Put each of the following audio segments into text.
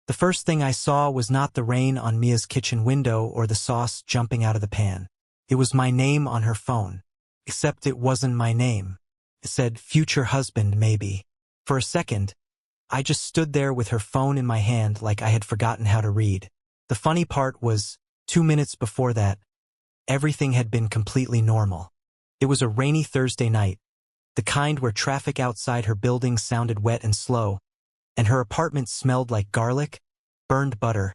The first thing I saw was not the rain on Mia's kitchen window or the sauce jumping out of the pan. It was my name on her phone. Except it wasn't my name. It said, "Future husband, maybe." For a second, I just stood there with her phone in my hand like I had forgotten how to read. The funny part was, 2 minutes before that, everything had been completely normal. It was a rainy Thursday night, the kind where traffic outside her building sounded wet and slow, and her apartment smelled like garlic, burned butter,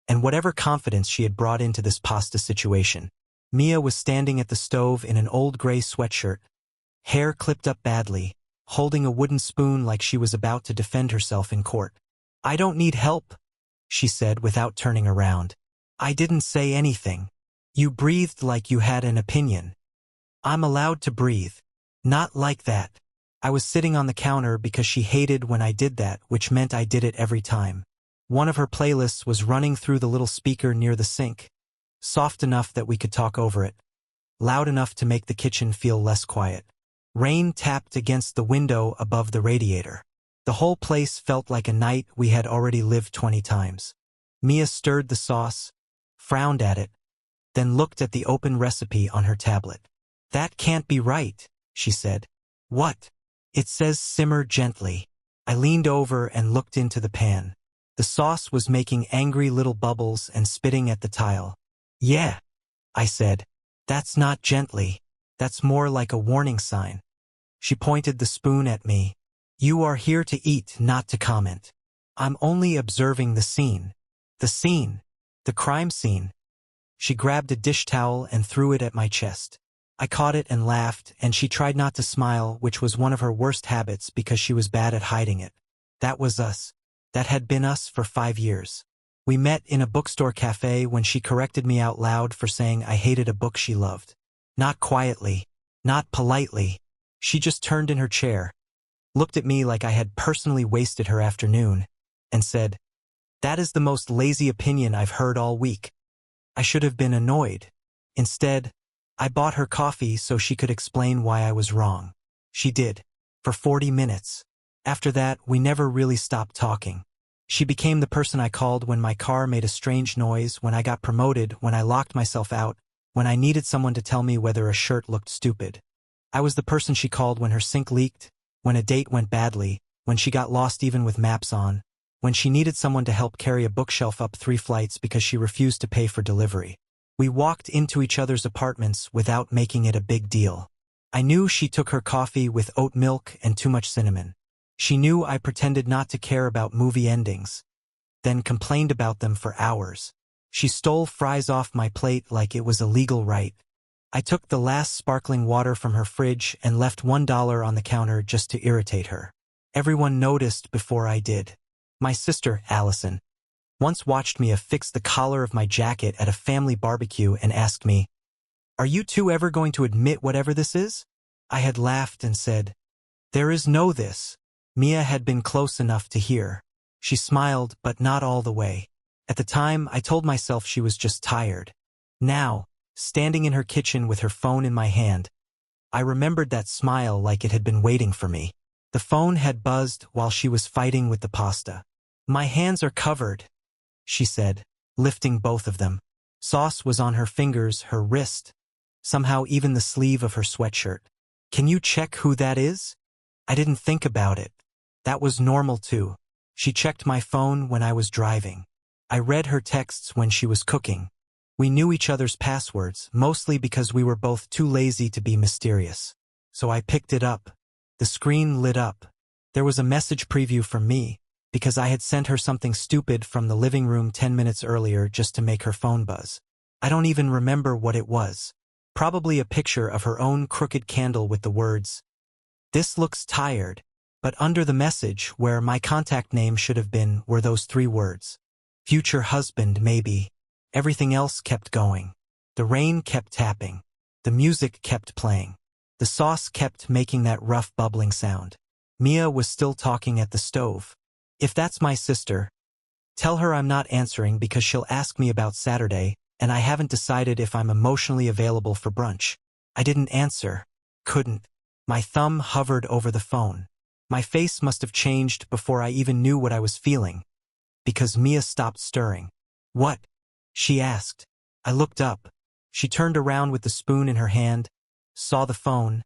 and whatever confidence she had brought into this pasta situation. Mia was standing at the stove in an old gray sweatshirt, hair clipped up badly, holding a wooden spoon like she was about to defend herself in court. "I don't need help," she said without turning around. "I didn't say anything. You breathed like you had an opinion. I'm allowed to breathe. Not like that." I was sitting on the counter because she hated when I did that, which meant I did it every time. One of her playlists was running through the little speaker near the sink, soft enough that we could talk over it, loud enough to make the kitchen feel less quiet. Rain tapped against the window above the radiator. The whole place felt like a night we had already lived 20 times. Mia stirred the sauce, frowned at it, then looked at the open recipe on her tablet. "That can't be right," she said. "What?" "It says simmer gently." I leaned over and looked into the pan. The sauce was making angry little bubbles and spitting at the tile. "Yeah," I said. "That's not gently. That's more like a warning sign." She pointed the spoon at me. "You are here to eat, not to comment. I'm only observing the scene. The scene. The crime scene." She grabbed a dish towel and threw it at my chest. I caught it and laughed, and she tried not to smile, which was one of her worst habits because she was bad at hiding it. That was us. That had been us for 5 years. We met in a bookstore cafe when she corrected me out loud for saying I hated a book she loved. Not quietly, not politely. She just turned in her chair, looked at me like I had personally wasted her afternoon, and said, "That is the most lazy opinion I've heard all week." I should have been annoyed. Instead, I bought her coffee so she could explain why I was wrong. She did, for 40 minutes. After that, we never really stopped talking. She became the person I called when my car made a strange noise, when I got promoted, when I locked myself out, when I needed someone to tell me whether a shirt looked stupid. I was the person she called when her sink leaked, when a date went badly, when she got lost even with maps on, when she needed someone to help carry a bookshelf up 3 flights because she refused to pay for delivery. We walked into each other's apartments without making it a big deal. I knew she took her coffee with oat milk and too much cinnamon. She knew I pretended not to care about movie endings, then complained about them for hours. She stole fries off my plate like it was a legal right. I took the last sparkling water from her fridge and left $1 on the counter just to irritate her. Everyone noticed before I did. My sister, Allison, once watched me affix the collar of my jacket at a family barbecue and asked me, "Are you two ever going to admit whatever this is?" I had laughed and said, "There is no this." Mia had been close enough to hear. She smiled, but not all the way. At the time, I told myself she was just tired. Now, standing in her kitchen with her phone in my hand, I remembered that smile like it had been waiting for me. The phone had buzzed while she was fighting with the pasta. "My hands are covered," she said, lifting both of them. Sauce was on her fingers, her wrist, somehow even the sleeve of her sweatshirt. "Can you check who that is?" I didn't think about it. That was normal too. She checked my phone when I was driving. I read her texts when she was cooking. We knew each other's passwords, mostly because we were both too lazy to be mysterious. So I picked it up. The screen lit up. There was a message preview from me, because I had sent her something stupid from the living room 10 minutes earlier just to make her phone buzz. I don't even remember what it was. Probably a picture of her own crooked candle with the words, "This looks tired," but under the message, where my contact name should have been, were those 3 words. "Future husband, maybe." Everything else kept going. The rain kept tapping. The music kept playing. The sauce kept making that rough bubbling sound. Mia was still talking at the stove. "If that's my sister, tell her I'm not answering because she'll ask me about Saturday, and I haven't decided if I'm emotionally available for brunch." I didn't answer. Couldn't. My thumb hovered over the phone. My face must have changed before I even knew what I was feeling, because Mia stopped stirring. "What?" she asked. I looked up. She turned around with the spoon in her hand, saw the phone,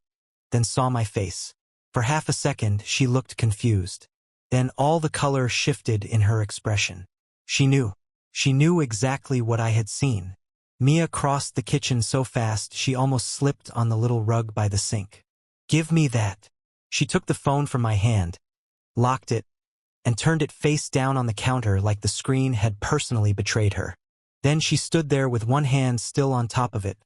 then saw my face. For half a second, she looked confused. Then all the color shifted in her expression. She knew. She knew exactly what I had seen. Mia crossed the kitchen so fast she almost slipped on the little rug by the sink. "Give me that." She took the phone from my hand, locked it, and turned it face down on the counter like the screen had personally betrayed her. Then she stood there with one hand still on top of it,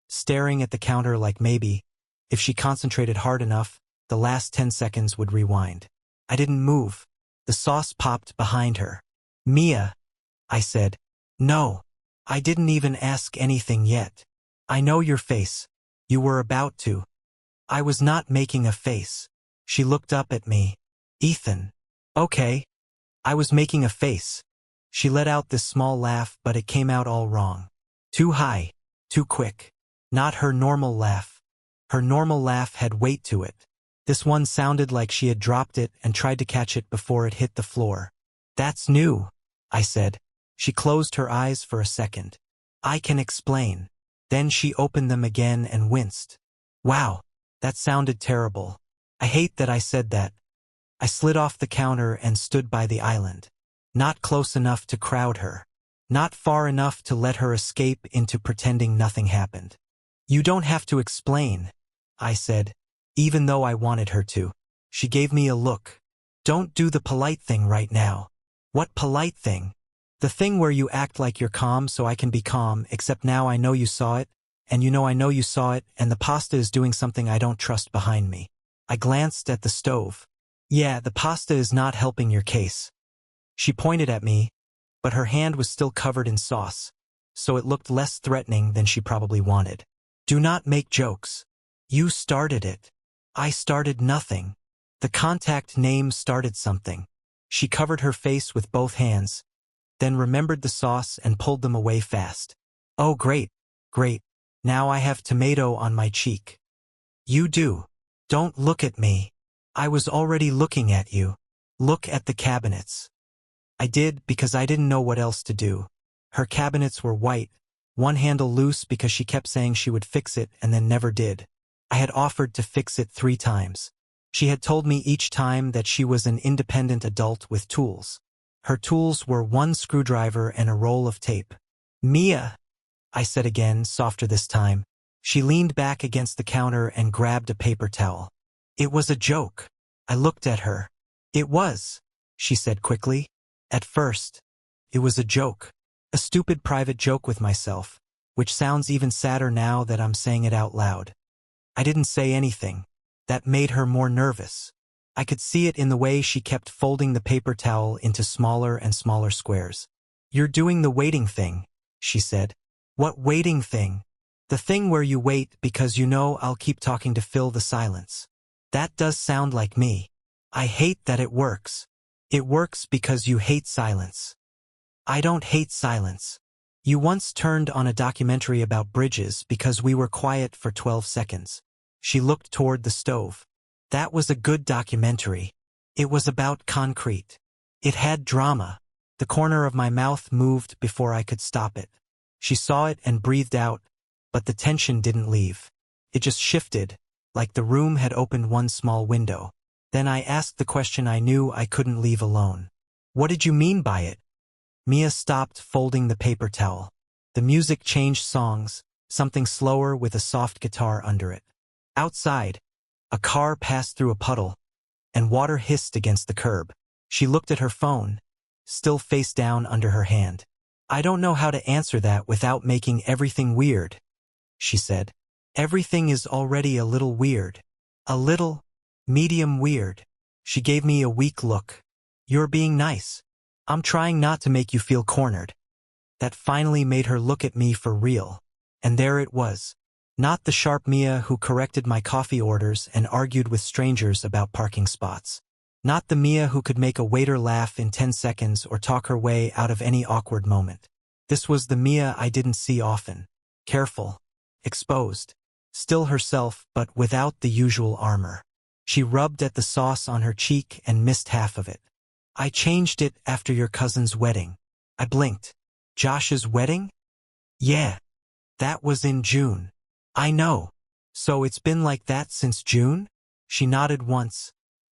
staring at the counter like maybe, if she concentrated hard enough, the last 10 seconds would rewind. I didn't move. The sauce popped behind her. "Mia," I said. "No. I didn't even ask anything yet. I know your face. You were about to." I was not making a face. She looked up at me. "Ethan." "Okay." I was making a face. She let out this small laugh, but it came out all wrong. Too high. Too quick. Not her normal laugh. Her normal laugh had weight to it. This one sounded like she had dropped it and tried to catch it before it hit the floor. "That's new," I said. She closed her eyes for a second. "I can explain." Then she opened them again and winced. "Wow, that sounded terrible. I hate that I said that." I slid off the counter and stood by the island. Not close enough to crowd her. Not far enough to let her escape into pretending nothing happened. "You don't have to explain," I said, even though I wanted her to. She gave me a look. "Don't do the polite thing right now." "What polite thing?" "The thing where you act like you're calm so I can be calm, except now I know you saw it, and you know I know you saw it, and the pasta is doing something I don't trust behind me." I glanced at the stove. "Yeah, the pasta is not helping your case." She pointed at me, but her hand was still covered in sauce, so it looked less threatening than she probably wanted. "Do not make jokes. You started it." "I started nothing. The contact name started something." She covered her face with both hands, then remembered the sauce and pulled them away fast. "Oh, great, great. Now I have tomato on my cheek." "You do. Don't look at me." "I was already looking at you." "Look at the cabinets." I did because I didn't know what else to do. Her cabinets were white, one handle loose because she kept saying she would fix it and then never did. I had offered to fix it 3 times. She had told me each time that she was an independent adult with tools. Her tools were 1 screwdriver and a roll of tape. "Mia," I said again, softer this time. She leaned back against the counter and grabbed a paper towel. "It was a joke." I looked at her. "It was," she said quickly. "At first. It was a joke. A stupid private joke with myself, which sounds even sadder now that I'm saying it out loud." I didn't say anything. That made her more nervous. I could see it in the way she kept folding the paper towel into smaller and smaller squares. "You're doing the waiting thing," she said. "What waiting thing?" "The thing where you wait because you know I'll keep talking to fill the silence." "That does sound like me." "I hate that it works." "It works because you hate silence." "I don't hate silence." "You once turned on a documentary about bridges because we were quiet for 12 seconds. She looked toward the stove. "That was a good documentary. It was about concrete. It had drama." The corner of my mouth moved before I could stop it. She saw it and breathed out, but the tension didn't leave. It just shifted, like the room had opened one small window. Then I asked the question I knew I couldn't leave alone. "What did you mean by it?" Mia stopped folding the paper towel. The music changed songs, something slower with a soft guitar under it. Outside, a car passed through a puddle, and water hissed against the curb. She looked at her phone, still face down under her hand. "I don't know how to answer that without making everything weird," she said. "Everything is already a little weird. A little, medium weird." She gave me a weak look. "You're being nice. I'm trying not to make you feel cornered." That finally made her look at me for real. And there it was. Not the sharp Mia who corrected my coffee orders and argued with strangers about parking spots. Not the Mia who could make a waiter laugh in 10 seconds or talk her way out of any awkward moment. This was the Mia I didn't see often. Careful. Exposed. Still herself, but without the usual armor. She rubbed at the sauce on her cheek and missed half of it. I changed it after your cousin's wedding. I blinked. Josh's wedding? Yeah. That was in June. I know. So it's been like that since June? She nodded once.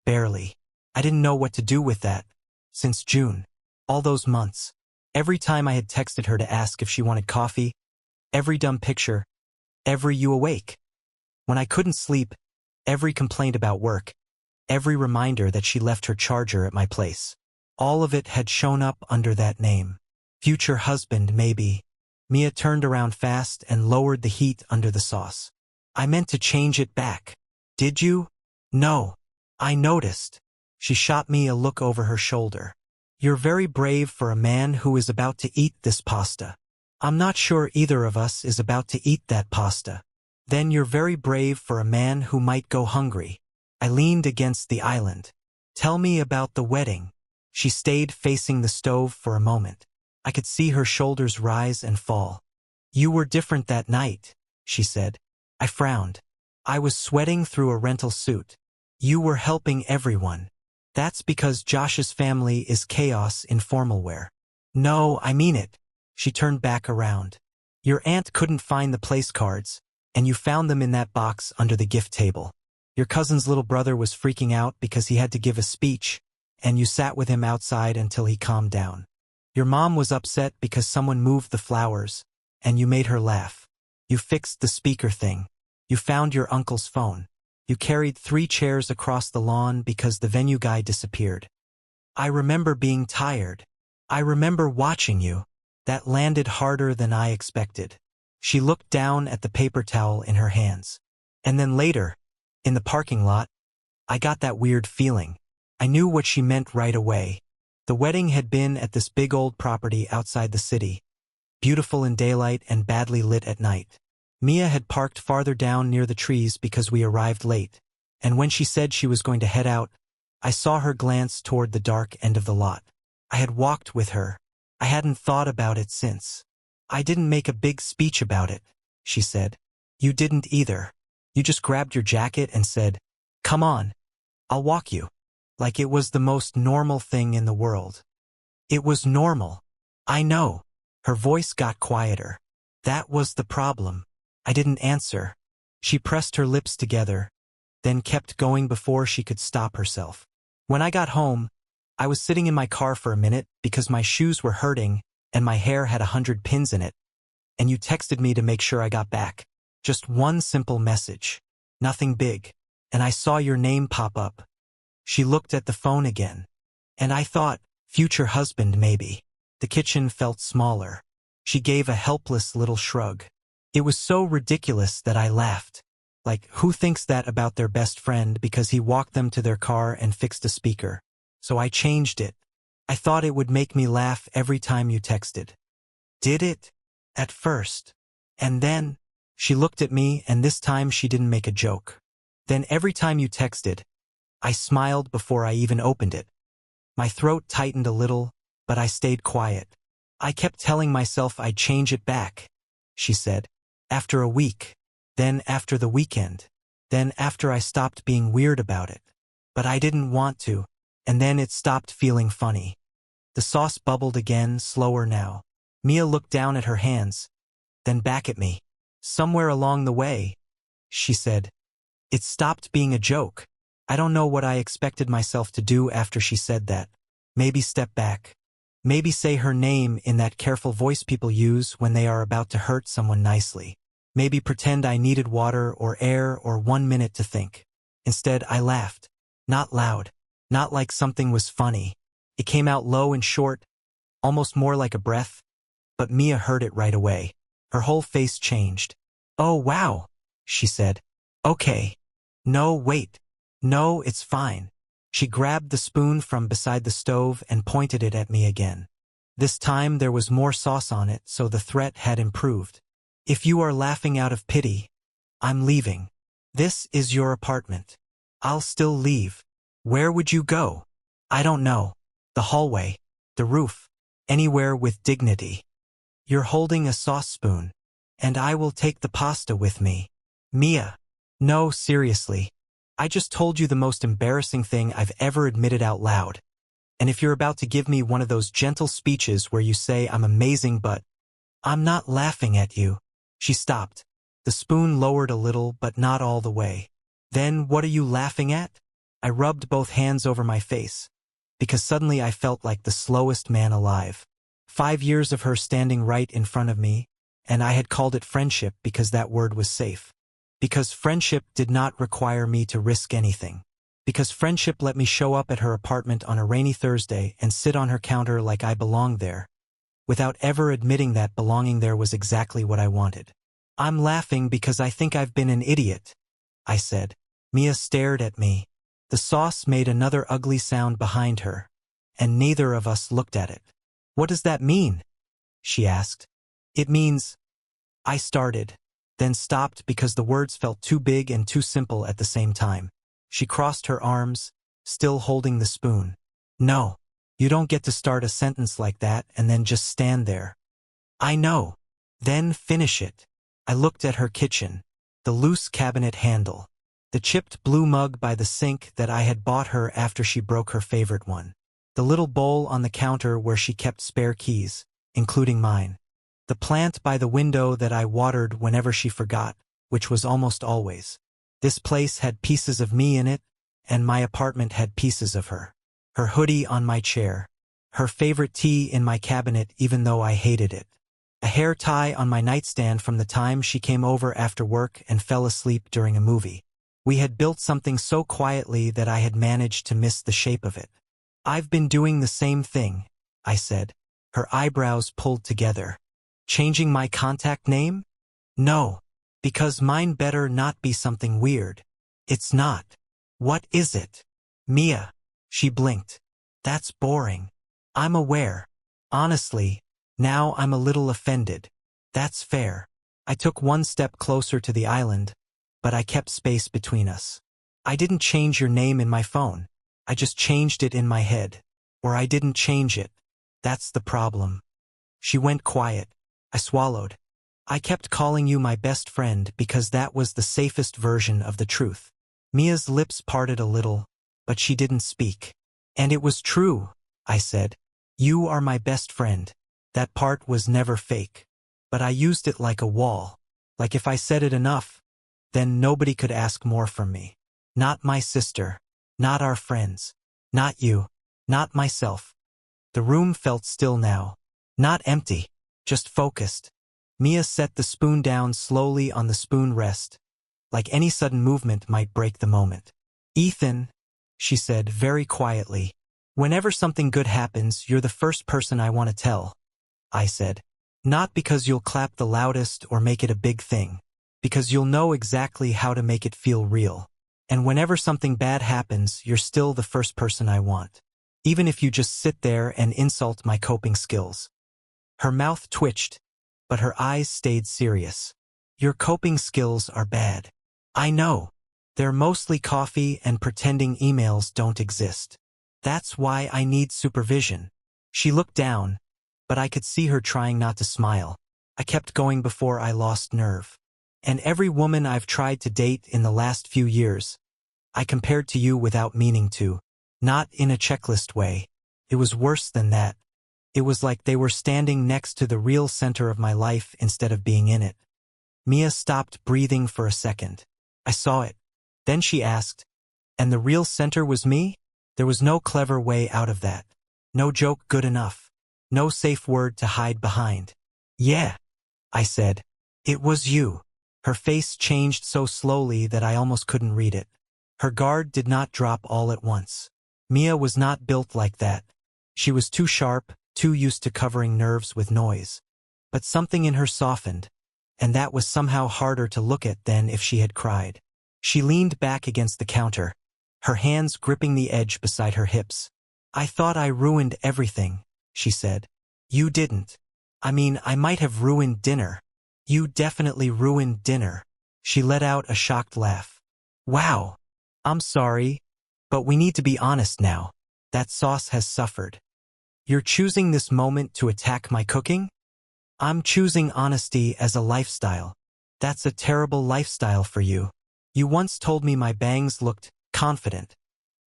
Barely. I didn't know what to do with that. Since June. All those months. Every time I had texted her to ask if she wanted coffee, every dumb picture, every you awake. When I couldn't sleep, every complaint about work, every reminder that she left her charger at my place. All of it had shown up under that name. Future husband, maybe. Mia turned around fast and lowered the heat under the sauce. I meant to change it back. Did you? No. I noticed. She shot me a look over her shoulder. You're very brave for a man who is about to eat this pasta. I'm not sure either of us is about to eat that pasta. Then you're very brave for a man who might go hungry. I leaned against the island. Tell me about the wedding. She stayed facing the stove for a moment. I could see her shoulders rise and fall. You were different that night, she said. I frowned. I was sweating through a rental suit. You were helping everyone. That's because Josh's family is chaos in formal wear. No, I mean it. She turned back around. Your aunt couldn't find the place cards, and you found them in that box under the gift table. Your cousin's little brother was freaking out because he had to give a speech, and you sat with him outside until he calmed down. Your mom was upset because someone moved the flowers, and you made her laugh. You fixed the speaker thing. You found your uncle's phone. You carried 3 chairs across the lawn because the venue guy disappeared. I remember being tired. I remember watching you. That landed harder than I expected. She looked down at the paper towel in her hands. And then later, in the parking lot, I got that weird feeling. I knew what she meant right away. The wedding had been at this big old property outside the city, beautiful in daylight and badly lit at night. Mia had parked farther down near the trees because we arrived late, and when she said she was going to head out, I saw her glance toward the dark end of the lot. I had walked with her. I hadn't thought about it since. I didn't make a big speech about it, she said. You didn't either. You just grabbed your jacket and said, "Come on, I'll walk you." Like it was the most normal thing in the world. It was normal. I know. Her voice got quieter. That was the problem. I didn't answer. She pressed her lips together, then kept going before she could stop herself. When I got home, I was sitting in my car for a minute because my shoes were hurting and my hair had 100 pins in it, and you texted me to make sure I got back. Just one simple message. Nothing big. And I saw your name pop up. She looked at the phone again. And I thought, future husband maybe. The kitchen felt smaller. She gave a helpless little shrug. It was so ridiculous that I laughed. Like, who thinks that about their best friend because he walked them to their car and fixed a speaker? So I changed it. I thought it would make me laugh every time you texted. Did it? At first. And then, she looked at me and this time she didn't make a joke. Then every time you texted, I smiled before I even opened it. My throat tightened a little, but I stayed quiet. I kept telling myself I'd change it back, she said. After a week, then after the weekend, then after I stopped being weird about it. But I didn't want to, and then it stopped feeling funny. The sauce bubbled again, slower now. Mia looked down at her hands, then back at me. Somewhere along the way, she said, it stopped being a joke. I don't know what I expected myself to do after she said that. Maybe step back. Maybe say her name in that careful voice people use when they are about to hurt someone nicely. Maybe pretend I needed water or air or 1 minute to think. Instead, I laughed. Not loud. Not like something was funny. It came out low and short, almost more like a breath. But Mia heard it right away. Her whole face changed. Oh, wow, she said. Okay. No, wait. No, it's fine. She grabbed the spoon from beside the stove and pointed it at me again. This time there was more sauce on it, so the threat had improved. If you are laughing out of pity, I'm leaving. This is your apartment. I'll still leave. Where would you go? I don't know. The hallway. The roof. Anywhere with dignity. You're holding a sauce spoon. And I will take the pasta with me. Mia. No, seriously. I just told you the most embarrassing thing I've ever admitted out loud. And if you're about to give me one of those gentle speeches where you say I'm amazing but I'm not laughing at you. She stopped. The spoon lowered a little but not all the way. Then what are you laughing at? I rubbed both hands over my face, because suddenly I felt like the slowest man alive. 5 years of her standing right in front of me, and I had called it friendship because that word was safe. Because friendship did not require me to risk anything. Because friendship let me show up at her apartment on a rainy Thursday and sit on her counter like I belonged there, without ever admitting that belonging there was exactly what I wanted. I'm laughing because I think I've been an idiot, I said. Mia stared at me. The sauce made another ugly sound behind her, and neither of us looked at it. What does that mean? She asked. It means... I started, then stopped because the words felt too big and too simple at the same time. She crossed her arms, still holding the spoon. No, you don't get to start a sentence like that and then just stand there. I know. Then finish it. I looked at her kitchen, the loose cabinet handle, the chipped blue mug by the sink that I had bought her after she broke her favorite one, the little bowl on the counter where she kept spare keys, including mine, the plant by the window that I watered whenever she forgot, which was almost always. This place had pieces of me in it, and my apartment had pieces of her. Her hoodie on my chair, her favorite tea in my cabinet even though I hated it, a hair tie on my nightstand from the time she came over after work and fell asleep during a movie. We had built something so quietly that I had managed to miss the shape of it. I've been doing the same thing, I said, her eyebrows pulled together. Changing my contact name? No, because mine better not be something weird. It's not. What is it? Mia. She blinked. That's boring. I'm aware. Honestly, now I'm a little offended. That's fair. I took one step closer to the island, but I kept space between us. I didn't change your name in my phone. I just changed it in my head. Or I didn't change it. That's the problem. She went quiet. I swallowed. I kept calling you my best friend because that was the safest version of the truth. Mia's lips parted a little, but she didn't speak. And it was true, I said. You are my best friend. That part was never fake. But I used it like a wall. Like if I said it enough, then nobody could ask more from me. Not my sister. Not our friends. Not you. Not myself. The room felt still now. Not empty. Just focused. Mia set the spoon down slowly on the spoon rest, like any sudden movement might break the moment. Ethan, she said very quietly, whenever something good happens, you're the first person I want to tell, I said. Not because you'll clap the loudest or make it a big thing, because you'll know exactly how to make it feel real. And whenever something bad happens, you're still the first person I want. Even if you just sit there and insult my coping skills. Her mouth twitched, but her eyes stayed serious. Your coping skills are bad. I know. They're mostly coffee and pretending emails don't exist. That's why I need supervision. She looked down, but I could see her trying not to smile. I kept going before I lost nerve. And every woman I've tried to date in the last few years, I compared to you without meaning to. Not in a checklist way. It was worse than that. It was like they were standing next to the real center of my life instead of being in it. Mia stopped breathing for a second. I saw it. Then she asked, and the real center was me? There was no clever way out of that. No joke good enough. No safe word to hide behind. Yeah, I said. It was you. Her face changed so slowly that I almost couldn't read it. Her guard did not drop all at once. Mia was not built like that. She was too sharp, too used to covering nerves with noise. But something in her softened, and that was somehow harder to look at than if she had cried. She leaned back against the counter, her hands gripping the edge beside her hips. I thought I ruined everything, she said. You didn't. I mean, I might have ruined dinner. You definitely ruined dinner. She let out a shocked laugh. Wow. I'm sorry, but we need to be honest now. That sauce has suffered. You're choosing this moment to attack my cooking? I'm choosing honesty as a lifestyle. That's a terrible lifestyle for you. You once told me my bangs looked confident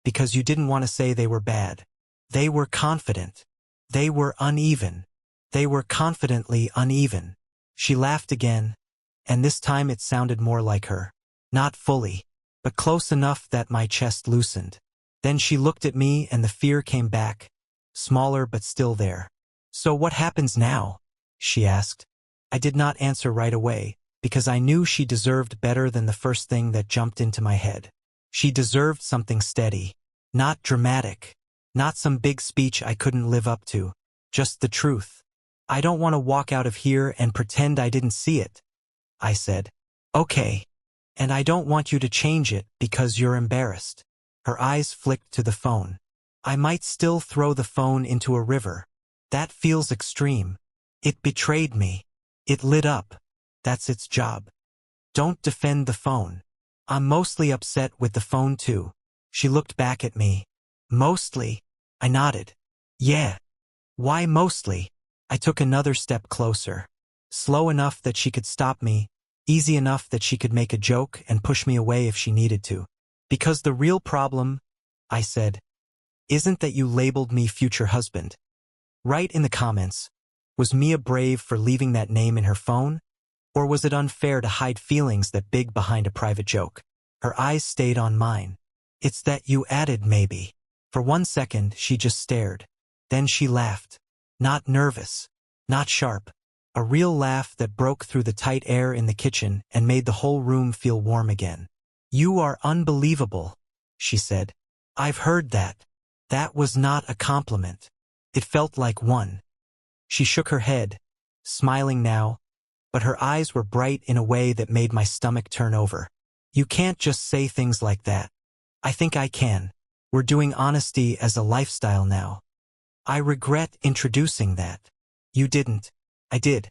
because you didn't want to say they were bad. They were confident. They were uneven. They were confidently uneven. She laughed again, and this time it sounded more like her. Not fully, but close enough that my chest loosened. Then she looked at me and the fear came back, smaller but still there. "So what happens now?" she asked. I did not answer right away, because I knew she deserved better than the first thing that jumped into my head. She deserved something steady, not dramatic, not some big speech I couldn't live up to, just the truth. "I don't want to walk out of here and pretend I didn't see it," I said. "Okay. And I don't want you to change it because you're embarrassed." Her eyes flicked to the phone. "I might still throw the phone into a river. That feels extreme. It betrayed me. It lit up. That's its job. Don't defend the phone. I'm mostly upset with the phone too." She looked back at me. "Mostly?" I nodded. "Yeah." "Why mostly?" I took another step closer. Slow enough that she could stop me, easy enough that she could make a joke and push me away if she needed to. "Because the real problem," I said, "isn't that you labeled me future husband." Write in the comments, was Mia brave for leaving that name in her phone? Or was it unfair to hide feelings that big behind a private joke? Her eyes stayed on mine. "It's that you added maybe." For 1 second, she just stared. Then she laughed. Not nervous, not sharp. A real laugh that broke through the tight air in the kitchen and made the whole room feel warm again. "You are unbelievable," she said. "I've heard that." That was not a compliment. It felt like one. She shook her head, smiling now, but her eyes were bright in a way that made my stomach turn over. "You can't just say things like that." "I think I can. We're doing honesty as a lifestyle now." "I regret introducing that." "You didn't." "I did."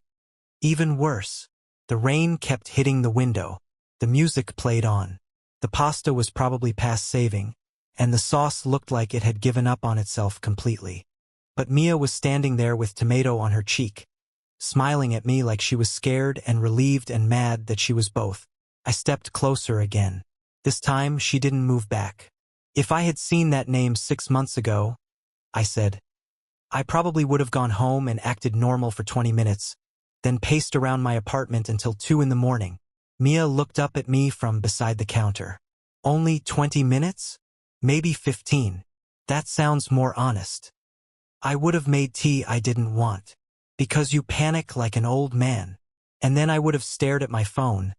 Even worse. The rain kept hitting the window. The music played on. The pasta was probably past saving, and the sauce looked like it had given up on itself completely. But Mia was standing there with tomato on her cheek, smiling at me like she was scared and relieved and mad that she was both. I stepped closer again. This time she didn't move back. "If I had seen that name 6 months ago," I said, "I probably would have gone home and acted normal for 20 minutes, then paced around my apartment until 2 in the morning. Mia looked up at me from beside the counter. "Only 20 minutes? Maybe 15. That sounds more honest." "I would have made tea I didn't want. Because you panic like an old man. And then I would have stared at my phone,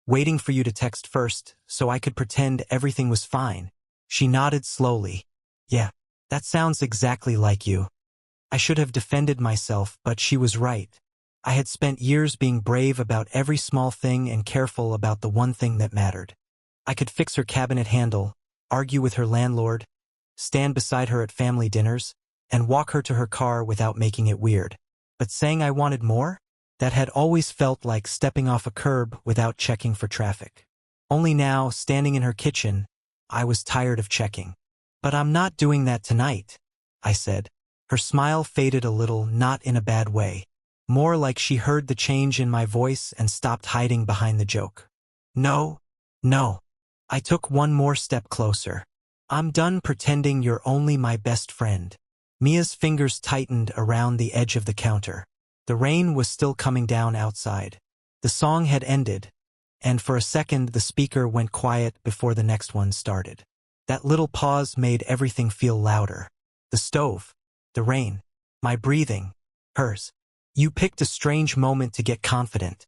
waiting for you to text first so I could pretend everything was fine." She nodded slowly. "Yeah, that sounds exactly like you." I should have defended myself, but she was right. I had spent years being brave about every small thing and careful about the one thing that mattered. I could fix her cabinet handle, argue with her landlord, stand beside her at family dinners, and walk her to her car without making it weird. But saying I wanted more? That had always felt like stepping off a curb without checking for traffic. Only now, standing in her kitchen, I was tired of checking. "But I'm not doing that tonight," I said. Her smile faded a little, not in a bad way. More like she heard the change in my voice and stopped hiding behind the joke. "No, no." I took one more step closer. "I'm done pretending you're only my best friend." Mia's fingers tightened around the edge of the counter. The rain was still coming down outside. The song had ended, and for a second the speaker went quiet before the next one started. That little pause made everything feel louder. The stove, the rain, my breathing, hers. "You picked a strange moment to get confident,"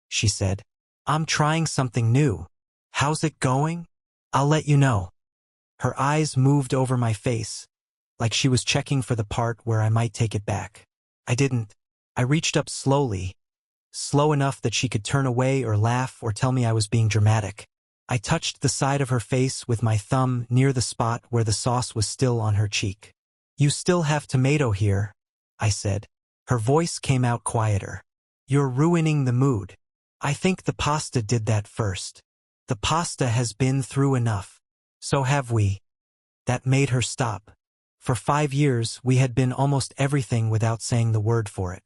she said. "I'm trying something new. How's it going? I'll let you know." Her eyes moved over my face, like she was checking for the part where I might take it back. I didn't. I reached up slowly, slow enough that she could turn away or laugh or tell me I was being dramatic. I touched the side of her face with my thumb near the spot where the sauce was still on her cheek. "You still have tomato here," I said. Her voice came out quieter. "You're ruining the mood. I think the pasta did that first. The pasta has been through enough." "So have we." That made her stop. For 5 years, we had been almost everything without saying the word for it.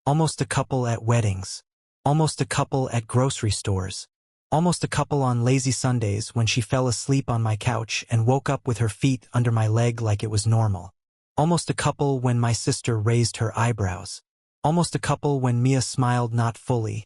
Almost a couple at weddings. Almost a couple at grocery stores. Almost a couple on lazy Sundays when she fell asleep on my couch and woke up with her feet under my leg like it was normal. Almost a couple when my sister raised her eyebrows. Almost a couple when Mia smiled not fully,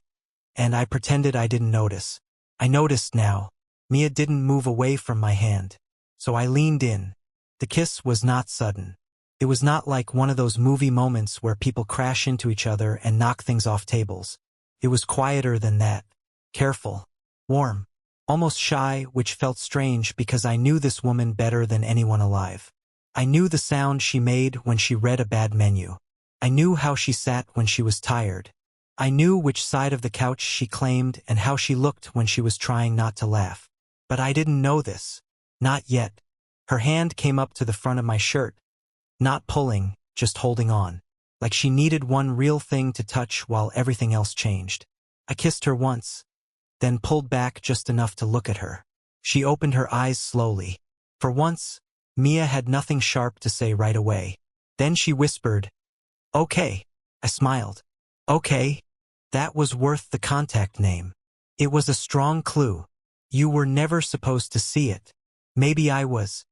and I pretended I didn't notice. I noticed now. Mia didn't move away from my hand, so I leaned in. The kiss was not sudden. It was not like one of those movie moments where people crash into each other and knock things off tables. It was quieter than that. Careful. Warm. Almost shy, which felt strange because I knew this woman better than anyone alive. I knew the sound she made when she read a bad menu. I knew how she sat when she was tired. I knew which side of the couch she claimed and how she looked when she was trying not to laugh. But I didn't know this. Not yet. Her hand came up to the front of my shirt. Not pulling, just holding on. Like she needed one real thing to touch while everything else changed. I kissed her once, then pulled back just enough to look at her. She opened her eyes slowly. For once, Mia had nothing sharp to say right away. Then she whispered, "Okay." I smiled. Okay. That was worth the contact name. It was a strong clue. You were never supposed to see it. Maybe I was.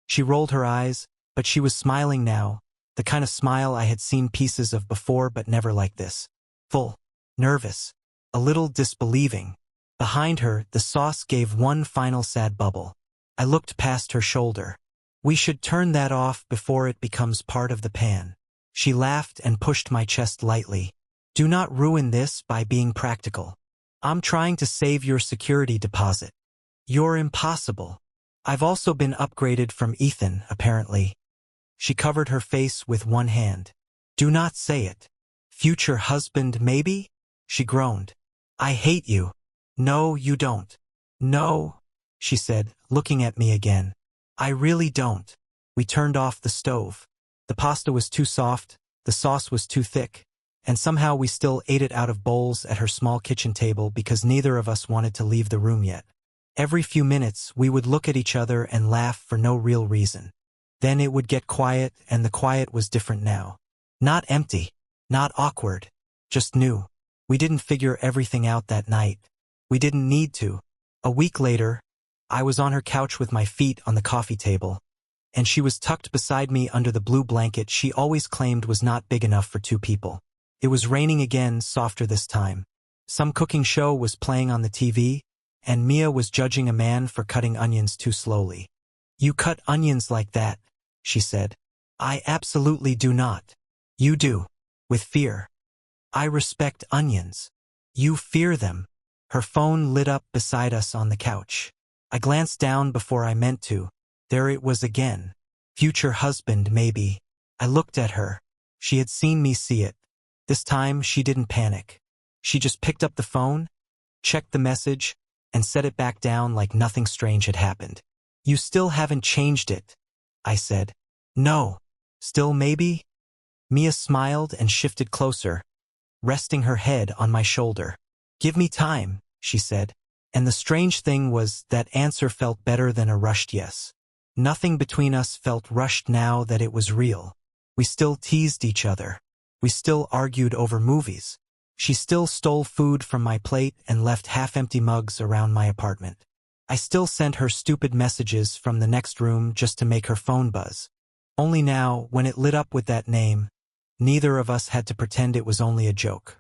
She rolled her eyes, but she was smiling now, the kind of smile I had seen pieces of before but never like this. Full. Nervous. A little disbelieving. Behind her, the sauce gave one final sad bubble. I looked past her shoulder. We should turn that off before it becomes part of the pan. She laughed and pushed my chest lightly. Do not ruin this by being practical. I'm trying to save your security deposit. You're impossible. I've also been upgraded from Ethan, apparently. She covered her face with one hand. Do not say it. Future husband, maybe? She groaned. I hate you. No, you don't. No, she said, looking at me again. I really don't. We turned off the stove. The pasta was too soft, the sauce was too thick, and somehow we still ate it out of bowls at her small kitchen table because neither of us wanted to leave the room yet. Every few minutes, we would look at each other and laugh for no real reason. Then it would get quiet, and the quiet was different now. Not empty, not awkward, just new. We didn't figure everything out that night. We didn't need to. A week later, I was on her couch with my feet on the coffee table, and she was tucked beside me under the blue blanket she always claimed was not big enough for two people. It was raining again, softer this time. Some cooking show was playing on the TV, and Mia was judging a man for cutting onions too slowly. You cut onions like that, she said. I absolutely do not. You do. With fear. I respect onions. You fear them. Her phone lit up beside us on the couch. I glanced down before I meant to. There it was again. Future husband, maybe. I looked at her. She had seen me see it. This time, she didn't panic. She just picked up the phone, checked the message, and set it back down like nothing strange had happened. You still haven't changed it, I said. No. Still maybe? Mia smiled and shifted closer, resting her head on my shoulder. Give me time, she said. And the strange thing was that answer felt better than a rushed yes. Nothing between us felt rushed now that it was real. We still teased each other. We still argued over movies. She still stole food from my plate and left half-empty mugs around my apartment. I still sent her stupid messages from the next room just to make her phone buzz. Only now, when it lit up with that name, neither of us had to pretend it was only a joke.